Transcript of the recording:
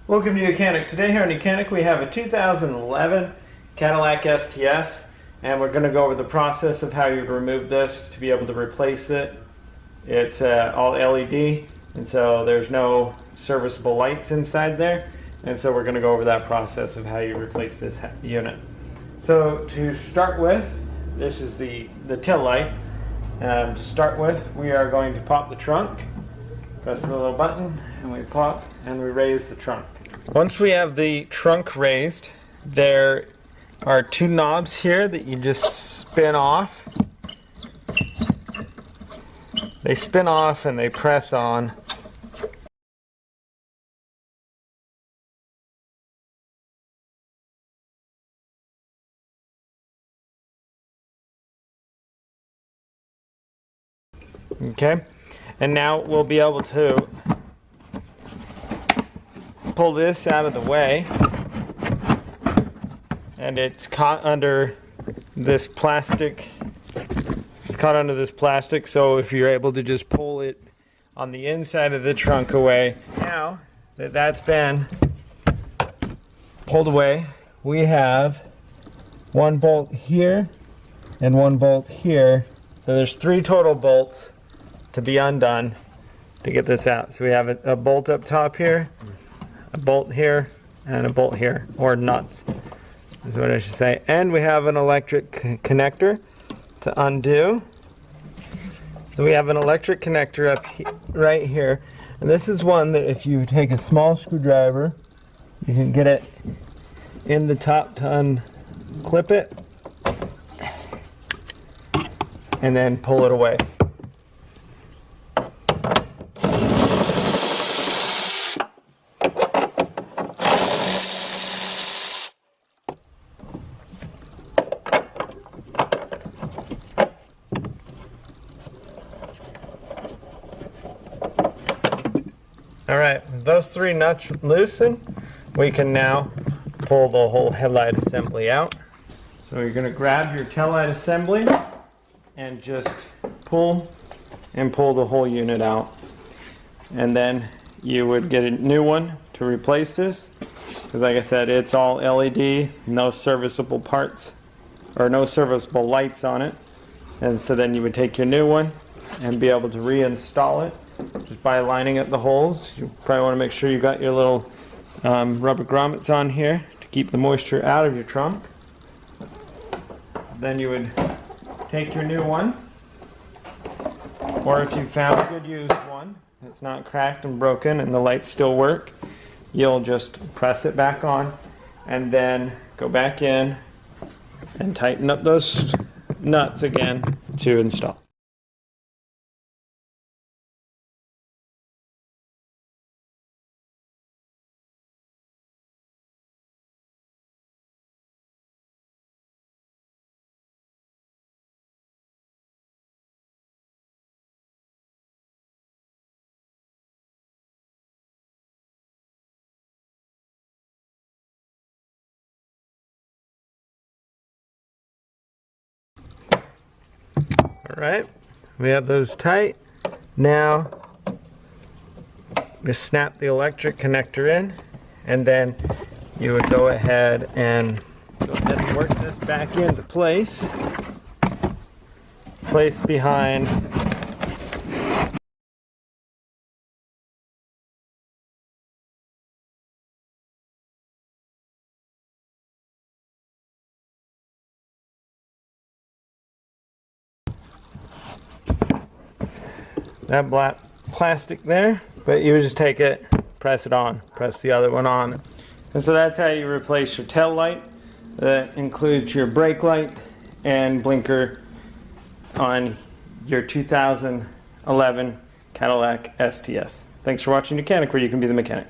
Welcome to YOUCANIC. Today here on YOUCANIC we have a 2011 Cadillac STS, and we're going to go over the process of how you remove this to be able to replace it. It's all LED, and so there's no serviceable lights inside there, and so we're going to go over that process of how you replace this unit. So to start with, this is the tail light. To start with, we are going to pop the trunk, press the little button, and we pop and we raise the trunk. Once we have the trunk raised, there are two knobs here that you just spin off. They spin off and they press on. Okay, and now we'll be able to pull this out of the way, and it's caught under this plastic. It's caught under this plastic, so if you're able to just pull it on the inside of the trunk away. Now that that's been pulled away, we have one bolt here and one bolt here. So there's 3 total bolts to be undone to get this out. So we have a bolt up top here, a bolt here, and a bolt here, or nuts is what I should say. And we have an electric connector to undo. So we have an electric connector up right here, and this is one that if you take a small screwdriver, you can get it in the top to unclip it and then pull it away. Alright, with those 3 nuts loosened, we can now pull the whole headlight assembly out. So you're going to grab your taillight assembly and just pull the whole unit out. And then you would get a new one to replace this, because like I said, it's all LED, no serviceable parts, or no serviceable lights on it. And so then you would take your new one and be able to reinstall it just by lining up the holes. You probably want to make sure you've got your little rubber grommets on here to keep the moisture out of your trunk. Then you would take your new one, or if you found a good used one that's not cracked and broken and the lights still work, you'll just press it back on and then go back in and tighten up those nuts again to install. Alright, we have those tight. Now just snap the electric connector in, and then you would go ahead and work this back into place. Place behind that black plastic there, but you would just take it, press it on, press the other one on. And so that's how you replace your tail light. That includes your brake light and blinker on your 2011 Cadillac STS. Thanks for watching YOUCANIC, where you can be the mechanic.